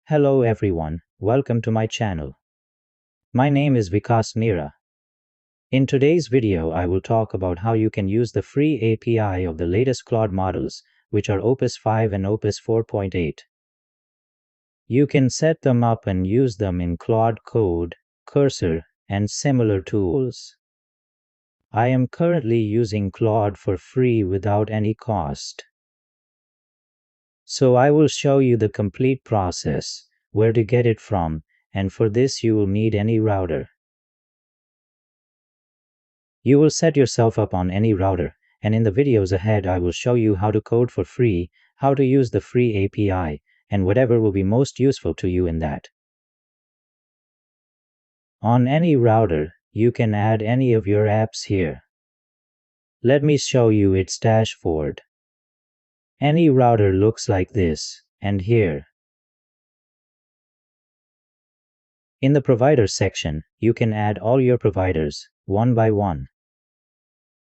Hello everyone, welcome to my channel. My name is Vikas Mira. In today's video, I will talk about how you can use the free API of the latest Claude models, which are Opus 5 and Opus 4.8. You can set them up and use them in Claude Code, Cursor, and similar tools. I am currently using Claude for free without any cost. So I will show you the complete process, where to get it from, and for this you will need any router. You will set yourself up on any router, and in the videos ahead I will show you how to code for free, how to use the free API, and whatever will be most useful to you in that. On any router, you can add any of your apps here. Let me show you its dashboard. Any router looks like this, and here. In the providers section, you can add all your providers, one by one.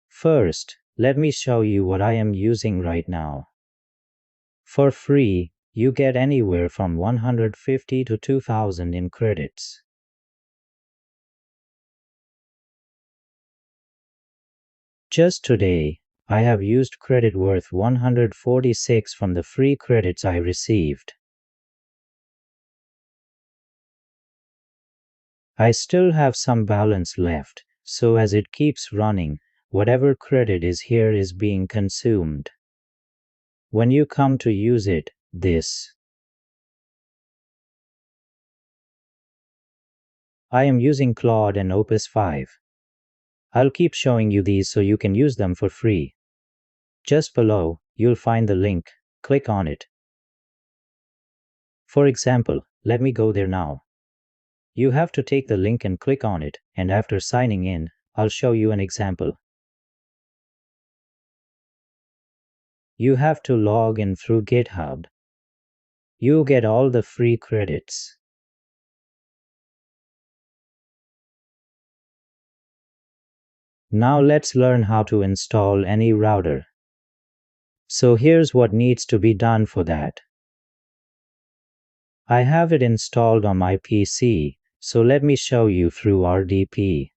First, let me show you what I am using right now. For free, you get anywhere from 150 to 2000 in credits. Just today, I have used credit worth 146 from the free credits I received. I still have some balance left, so as it keeps running, whatever credit is here is being consumed. When you come to use it, I am using Claude and Opus 5. I'll keep showing you these so you can use them for free. Just below, you'll find the link. Click on it. For example, let me go there now. You have to take the link and click on it, and after signing in, I'll show you an example. You have to log in through GitHub. You get all the free credits. Now let's learn how to install any router. So here's what needs to be done for that. I have it installed on my PC, so let me show you through RDP.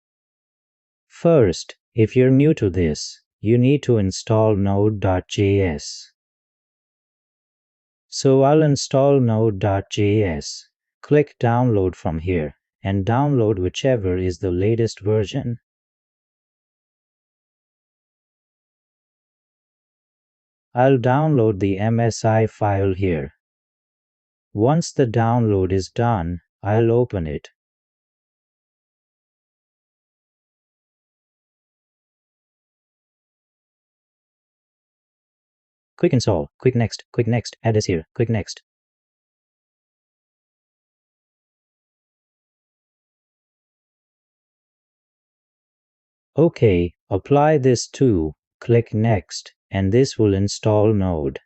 First, if you're new to this, you need to install Node.js. So I'll install Node.js. Click download from here, and download whichever is the latest version. I'll download the MSI file here. Once the download is done, I'll open it. Quick install, quick next, add this here, quick next. Okay, apply this too, click next, and this will install Node.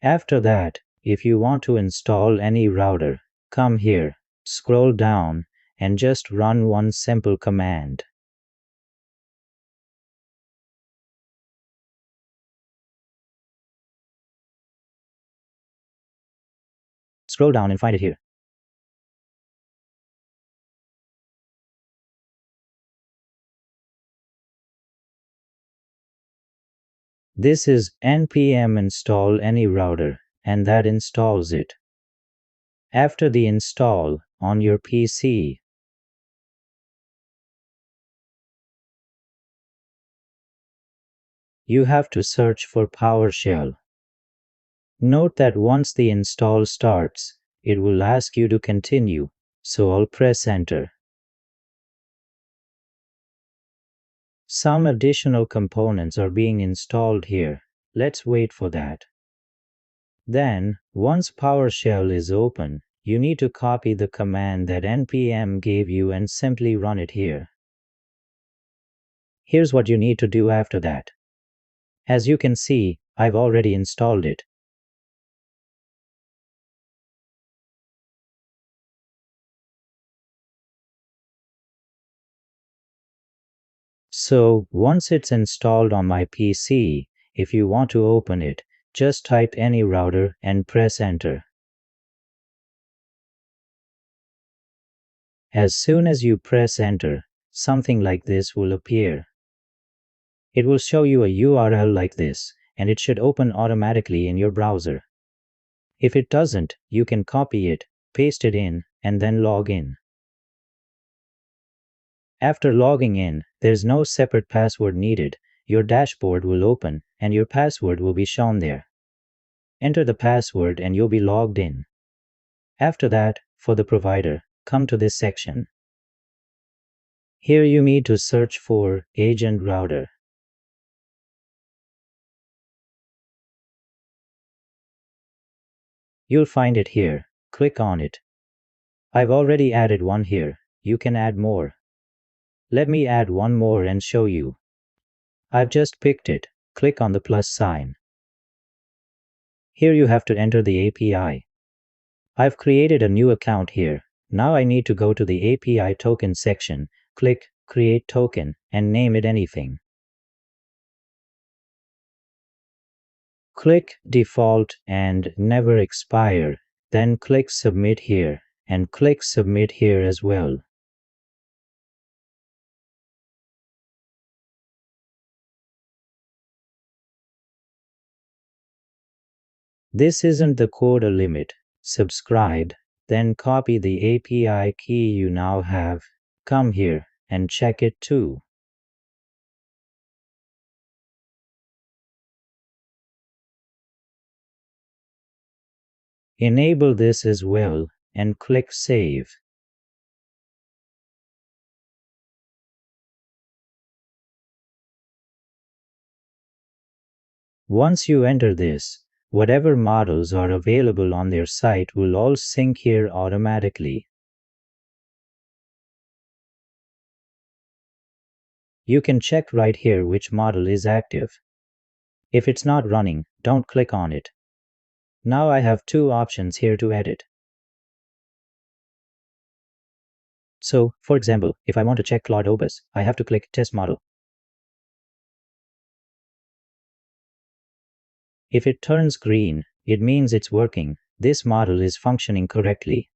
After that, if you want to install any router, come here, scroll down, and just run one simple command. Scroll down and find it here. This is npm install any router, and that installs it. After the install, on your PC, you have to search for PowerShell. Note that once the install starts, it will ask you to continue, so I'll press enter. Some additional components are being installed here. Let's wait for that. Then, once PowerShell is open, you need to copy the command that npm gave you and simply run it here. Here's what you need to do after that. As you can see, I've already installed it. So, once it's installed on my PC, if you want to open it, Just type any router and press enter. As soon as you press enter, something like this will appear. It will show you a URL like this, and it should open automatically in your browser. If it doesn't, you can copy it, paste it in, and then log in. After logging in, there's no separate password needed. Your dashboard will open, and your password will be shown there. Enter the password and you'll be logged in. After that, for the provider, come to this section. Here you need to search for Agent Router. You'll find it here. Click on it. I've already added one here. You can add more. Let me add one more and show you. I've just picked it. Click on the plus sign. Here you have to enter the API. I've created a new account here. Now I need to go to the API token section, click Create Token, and name it anything. Click Default and Never Expire, then click Submit here, and click Submit here as well. This isn't the quota limit. Subscribe, then copy the API key you now have. Come here and check it too. Enable this as well and click Save. Once you enter this, whatever models are available on their site will all sync here automatically. You can check right here which model is active. If it's not running, don't click on it. Now I have two options here to edit. So, for example, if I want to check Claude Opus, I have to click Test Model. If it turns green, it means it's working. This model is functioning correctly.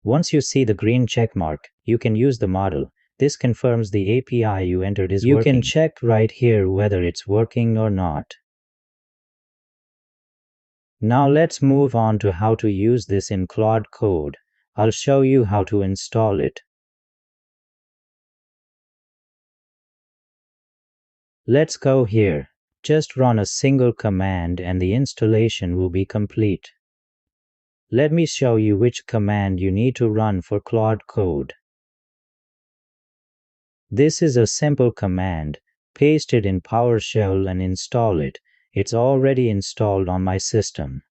Once you see the green check mark, you can use the model. This confirms the API you entered is working. You can check right here whether it's working or not. Now let's move on to how to use this in Claude Code. I'll show you how to install it. Let's go here. Just run a single command and the installation will be complete. Let me show you which command you need to run for Claude Code. This is a simple command. Paste it in PowerShell and install it. It's already installed on my system.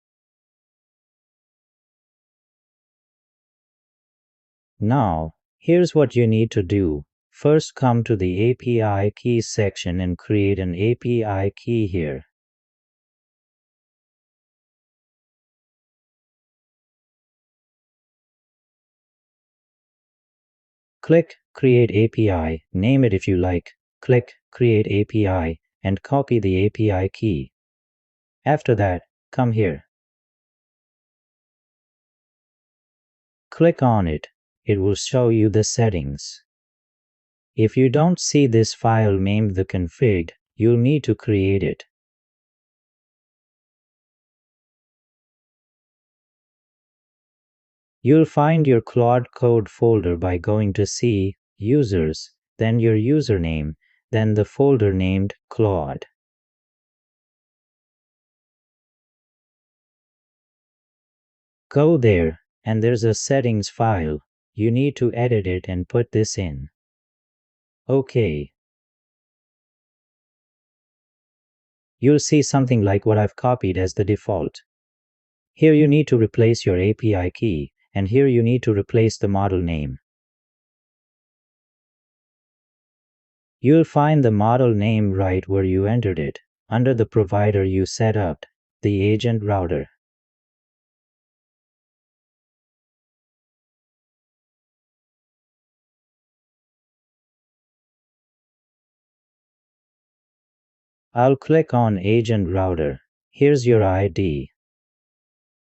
Now, here's what you need to do. First, come to the API keys section and create an API key here. Click Create API, name it if you like. Click Create API and copy the API key. After that, come here. Click on it. It will show you the settings. If you don't see this file named the config, you'll need to create it. You'll find your Claude Code folder by going to C, Users, then your username, then the folder named Claude. Go there, and there's a settings file. You need to edit it and put this in. OK. You'll see something like what I've copied as the default. Here you need to replace your API key, and here you need to replace the model name. You'll find the model name right where you entered it, under the provider you set up, the agent router. I'll click on Agent Router. Here's your ID.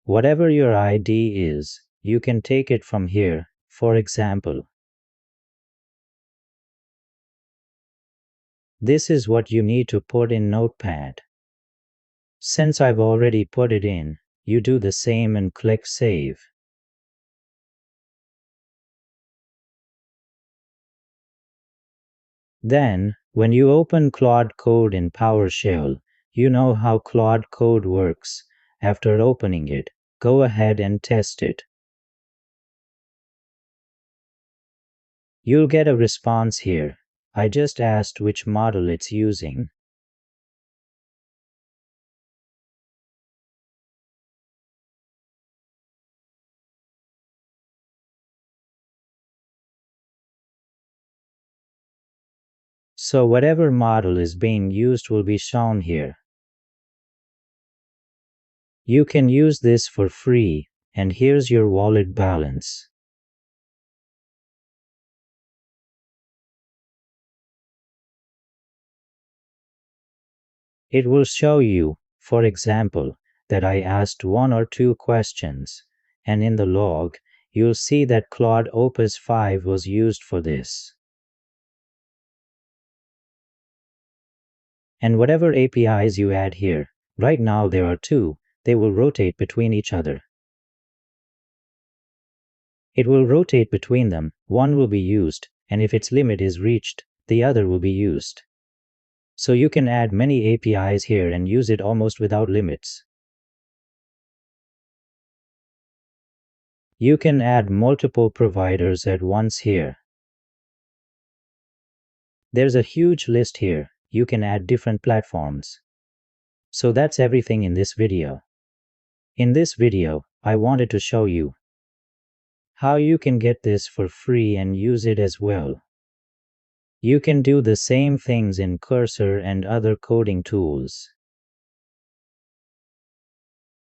Whatever your ID is, you can take it from here. For example, this is what you need to put in Notepad. Since I've already put it in, you do the same and click Save. Then, when you open Claude Code in PowerShell, you know how Claude Code works. After opening it, go ahead and test it. You'll get a response here. I just asked which model it's using. So whatever model is being used will be shown here. You can use this for free, and here's your wallet balance. It will show you, for example, that I asked 1 or 2 questions, and in the log, you'll see that Claude Opus 5 was used for this. And whatever APIs you add here, right now there are 2, they will rotate between each other. It will rotate between them, one will be used, and if its limit is reached, the other will be used. So you can add many APIs here and use it almost without limits. You can add multiple providers at once here. There's a huge list here. You can add different platforms. So that's everything in this video. In this video, I wanted to show you how you can get this for free and use it as well. You can do the same things in Cursor and other coding tools.